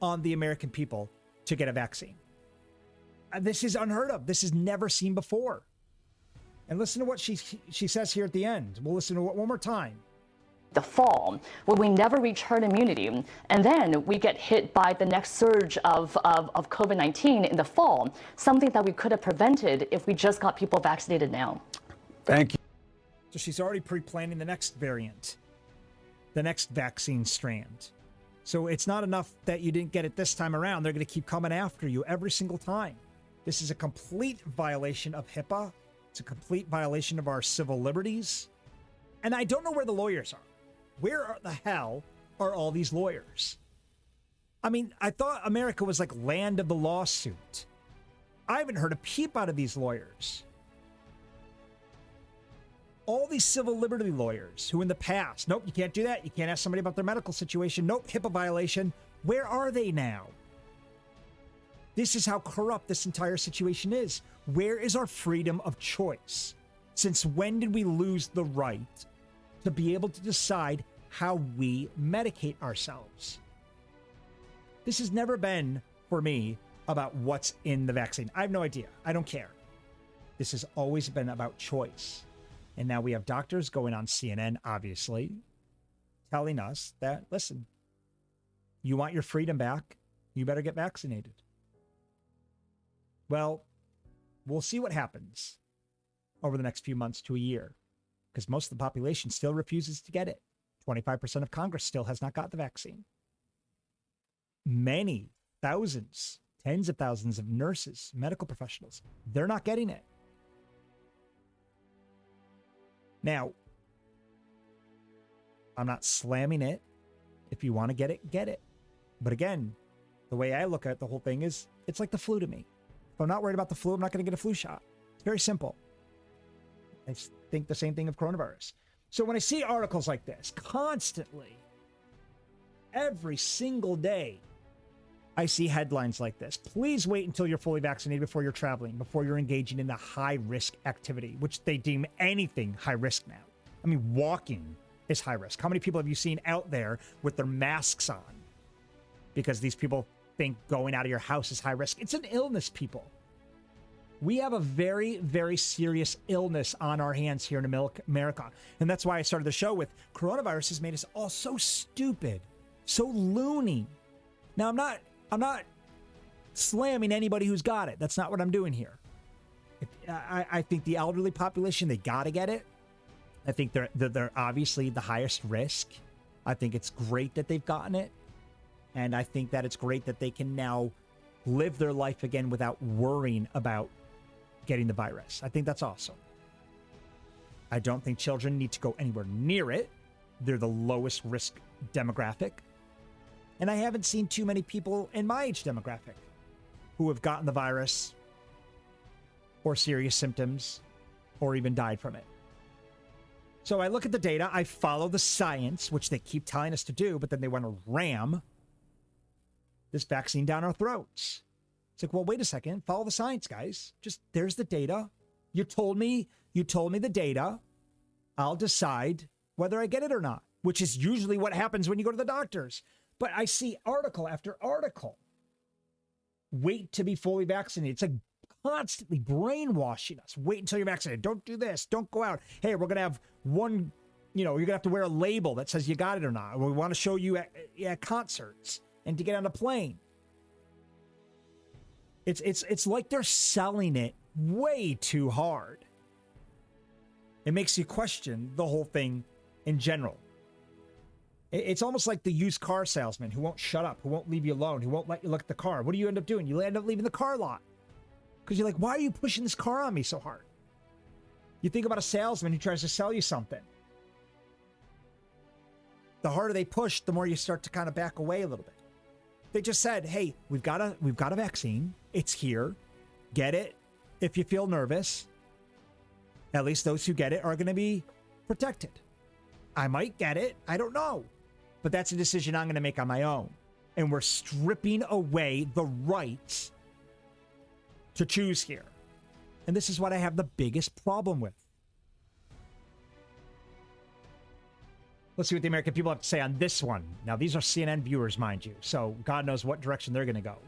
on the American people to get a vaccine? This is unheard of. This is never seen before. And listen to what she says here at the end. We'll listen to it one more time. The fall, where we never reach herd immunity, and then we get hit by the next surge of COVID-19 in the fall, something that we could have prevented if we just got people vaccinated now. Thank you. So she's already pre-planning the next variant, the next vaccine strand. So it's not enough that you didn't get it this time around. They're going to keep coming after you every single time. This is a complete violation of HIPAA. It's a complete violation of our civil liberties. And I don't know where the lawyers are. Where the hell are all these lawyers? I mean, I thought America was like land of the lawsuit. I haven't heard a peep out of these lawyers. All these civil liberty lawyers who in the past, nope, you can't do that. You can't ask somebody about their medical situation. Nope, HIPAA violation. Where are they now? This is how corrupt this entire situation is. Where is our freedom of choice? Since when did we lose the right to be able to decide how we medicate ourselves? This has never been, for me, about what's in the vaccine. I have no idea. I don't care. This has always been about choice. And now we have doctors going on CNN, obviously, telling us that, listen, you want your freedom back, you better get vaccinated. Well, we'll see what happens over the next few months to a year, because most of the population still refuses to get it. 25% of Congress still has not got the vaccine. Many thousands, tens of thousands of nurses, medical professionals, they're not getting it. Now, I'm not slamming it. If you want to get it, get it. But again, the way I look at the whole thing is, it's like the flu to me. If I'm not worried about the flu, I'm not going to get a flu shot. It's very simple. I think the same thing of coronavirus. So when I see articles like this constantly, every single day, I see headlines like this. Please wait until you're fully vaccinated before you're traveling, before you're engaging in the high-risk activity, which they deem anything high risk now. I mean, walking is high risk. How many people have you seen out there with their masks on? Because these people think going out of your house is high risk. It's an illness, people. We have a very, very serious illness on our hands here in America. And that's why I started the show with coronavirus has made us all so stupid, so loony. Now, I'm not slamming anybody who's got it. That's not what I'm doing here. I think the elderly population, they got to get it. I think they're obviously the highest risk. I think it's great that they've gotten it. And I think that it's great that they can now live their life again without worrying about getting the virus. I think that's awesome. I don't think children need to go anywhere near it. They're the lowest risk demographic. And I haven't seen too many people in my age demographic who have gotten the virus or serious symptoms or even died from it. So I look at the data, I follow the science, which they keep telling us to do, but then they want to ram this vaccine down our throats. It's like, well, wait a second, follow the science, guys. Just, there's the data. You told me the data. I'll decide whether I get it or not, which is usually what happens when you go to the doctors. But I see article after article. Wait to be fully vaccinated. It's like constantly brainwashing us. Wait until you're vaccinated. Don't do this. Don't go out. Hey, we're going to have one, you're going to have to wear a label that says you got it or not. We want to show you at concerts and to get on a plane. It's like they're selling it way too hard. It makes you question the whole thing in general. It's almost like the used car salesman who won't shut up, who won't leave you alone, who won't let you look at the car. What do you end up doing? You end up leaving the car lot. Because you're like, why are you pushing this car on me so hard? You think about a salesman who tries to sell you something. The harder they push, the more you start to kind of back away a little bit. They just said, hey, we've got a vaccine. It's here. Get it. If you feel nervous, at least those who get it are going to be protected. I might get it. I don't know. But that's a decision I'm going to make on my own. And we're stripping away the rights to choose here. And this is what I have the biggest problem with. Let's see what the American people have to say on this one. Now, these are CNN viewers, mind you. So God knows what direction they're going to go.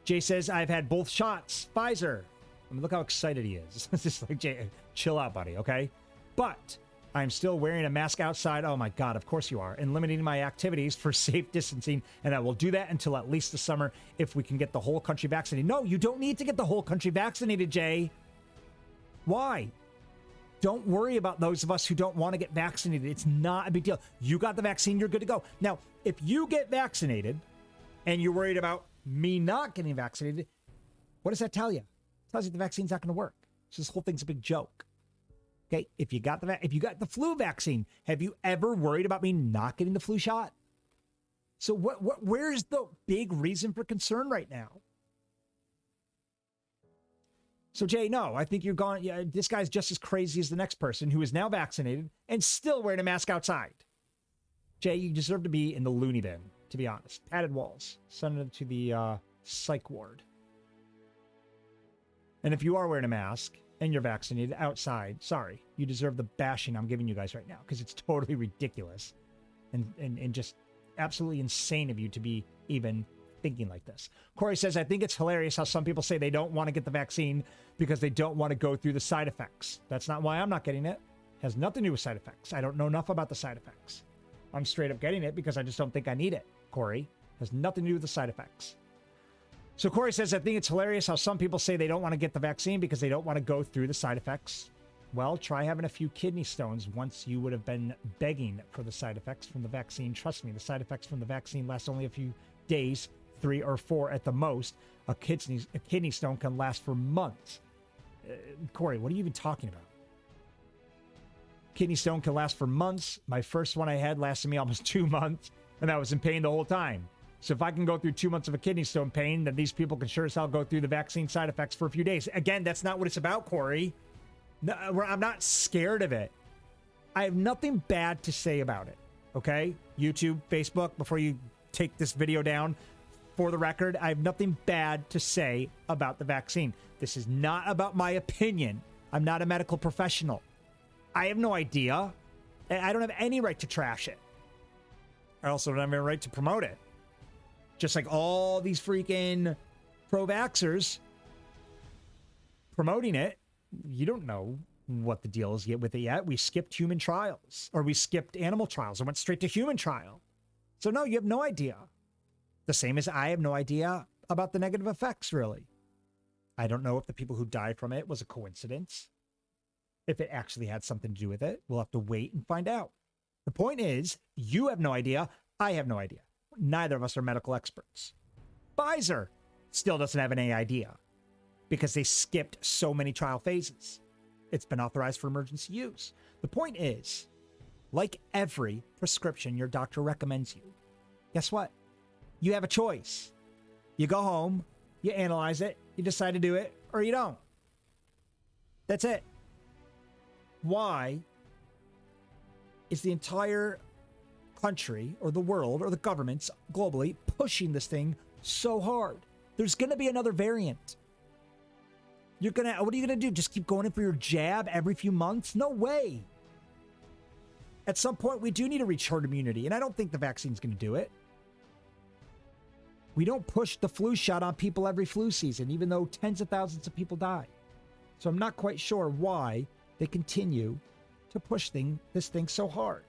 Jay says, I've had both shots. Pfizer. I mean, look how excited he is. It's just like, Jay, chill out, buddy, okay? But I'm still wearing a mask outside. Oh, my God, of course you are. And limiting my activities for safe distancing. And I will do that until at least the summer if we can get the whole country vaccinated. No, you don't need to get the whole country vaccinated, Jay. Why? Don't worry about those of us who don't want to get vaccinated. It's not a big deal. You got the vaccine, you're good to go. Now, if you get vaccinated and you're worried about me not getting vaccinated, what does that tell you? It tells you the vaccine's not going to work. So this whole thing's a big joke. Okay, if you got the flu vaccine, have you ever worried about me not getting the flu shot? So where's the big reason for concern right now? So, Jay, no, I think you're gone. Yeah, this guy's just as crazy as the next person who is now vaccinated and still wearing a mask outside. Jay, you deserve to be in the loony bin, to be honest. Padded walls. Send them to the psych ward. And if you are wearing a mask and you're vaccinated outside, sorry, you deserve the bashing I'm giving you guys right now because it's totally ridiculous and just absolutely insane of you to be even thinking like this. Corey says, I think it's hilarious how some people say they don't want to get the vaccine because they don't want to go through the side effects. That's not why I'm not getting it. It has nothing to do with side effects. I don't know enough about the side effects. I'm straight up getting it because I just don't think I need it, Corey. It has nothing to do with the side effects. So Corey says, I think it's hilarious how some people say they don't want to get the vaccine because they don't want to go through the side effects. Well, try having a few kidney stones once you would have been begging for the side effects from the vaccine. Trust me, the side effects from the vaccine last only a few days, 3 or 4 at the most. A kidney stone can last for months. Corey, what are you even talking about? Kidney stone can last for months. My first one I had lasted me almost 2 months, and I was in pain the whole time. So if I can go through 2 months of a kidney stone pain, then these people can sure as hell go through the vaccine side effects for a few days. Again, that's not what it's about, Corey. No, I'm not scared of it. I have nothing bad to say about it, okay? YouTube, Facebook, before you take this video down, for the record, I have nothing bad to say about the vaccine. This is not about my opinion. I'm not a medical professional. I have no idea. I don't have any right to trash it. I also don't have any right to promote it. Just like all these freaking pro-vaxxers promoting it, you don't know what the deal is with it yet. We skipped human trials, or we skipped animal trials and went straight to human trial. So no, you have no idea. The same as I have no idea about the negative effects, really. I don't know if the people who died from it was a coincidence. If it actually had something to do with it, we'll have to wait and find out. The point is, you have no idea. I have no idea. Neither of us are medical experts. Pfizer still doesn't have any idea because they skipped so many trial phases. It's been authorized for emergency use. The point is, like every prescription your doctor recommends you, guess what? You have a choice. You go home, you analyze it, you decide to do it, or you don't. That's it. Why is the entire country or the world or the governments globally pushing this thing so hard? There's going to be another variant. What are you going to do? Just keep going in for your jab every few months? No way. At some point, we do need to reach herd immunity, and I don't think the vaccine's going to do it. We don't push the flu shot on people every flu season, even though tens of thousands of people die. So I'm not quite sure why they continue to push this thing so hard.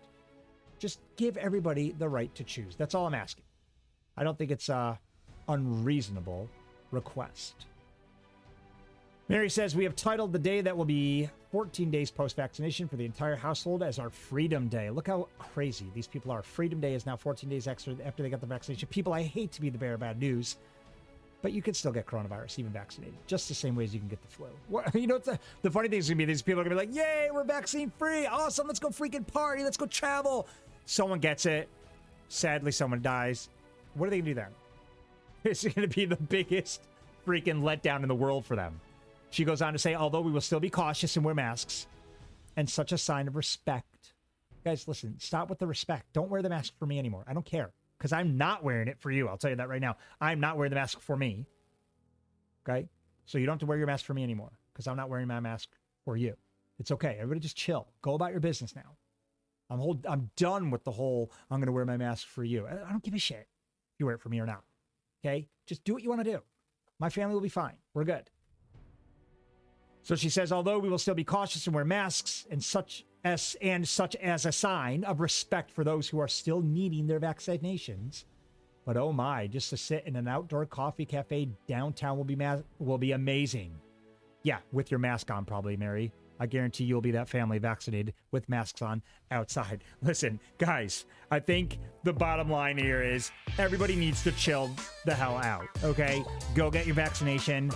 Just give everybody the right to choose. That's all I'm asking. I don't think it's a unreasonable request. Mary says, we have titled the day that will be 14 days post-vaccination for the entire household as our Freedom Day. Look how crazy these people are. Freedom Day is now 14 days extra after they got the vaccination. People, I hate to be the bearer of bad news, but you can still get coronavirus even vaccinated, just the same way as you can get the flu. You know, the funny thing is going to be these people are going to be like, yay, we're vaccine free. Awesome. Let's go freaking party. Let's go travel. Someone gets it. Sadly, someone dies. What are they going to do then? It's going to be the biggest freaking letdown in the world for them. She goes on to say, although we will still be cautious and wear masks, and such a sign of respect. Guys, listen, stop with the respect. Don't wear the mask for me anymore. I don't care, because I'm not wearing it for you. I'll tell you that right now. I'm not wearing the mask for me. Okay? So you don't have to wear your mask for me anymore, because I'm not wearing my mask for you. It's okay. Everybody just chill. Go about your business now. I'm done with the whole, I'm going to wear my mask for you. I don't give a shit if you wear it for me or not. Okay? Just do what you want to do. My family will be fine. We're good. So she says, although we will still be cautious and wear masks and such as a sign of respect for those who are still needing their vaccinations, but oh my, just to sit in an outdoor coffee cafe downtown will be amazing. Yeah, with your mask on probably, Mary. I guarantee you'll be that family vaccinated with masks on outside. Listen, guys, I think the bottom line here is everybody needs to chill the hell out, okay? Go get your vaccination.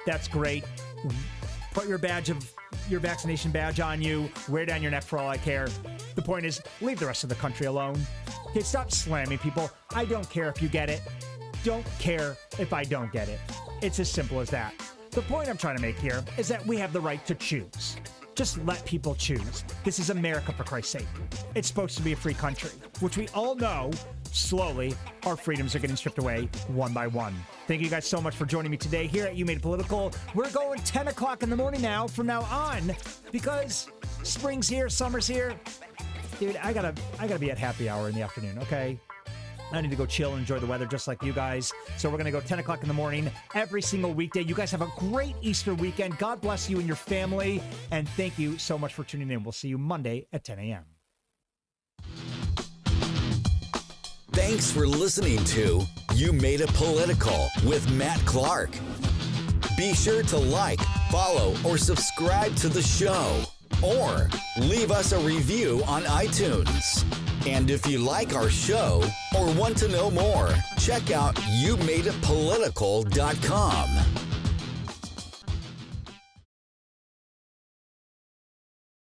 That's great. Put your vaccination badge on you. Wear it down your neck for all I care. The point is, leave the rest of the country alone. Okay, stop slamming people. I don't care if you get it. Don't care if I don't get it. It's as simple as that. The point I'm trying to make here is that we have the right to choose. Just let people choose. This is America, for Christ's sake. It's supposed to be a free country, which we all know, slowly, our freedoms are getting stripped away one by one. Thank you guys so much for joining me today here at You Made It Political. We're going 10 o'clock in the morning now from now on because spring's here, summer's here. Dude, I gotta be at happy hour in the afternoon, okay? I need to go chill and enjoy the weather just like you guys. So we're going to go 10 o'clock in the morning every single weekday. You guys have a great Easter weekend. God bless you and your family. And thank you so much for tuning in. We'll see you Monday at 10 a.m. Thanks for listening to You Made It Political with Matt Clark. Be sure to like, follow, or subscribe to the show. Or leave us a review on iTunes. And if you like our show or want to know more, check out YouMadeItPolitical.com.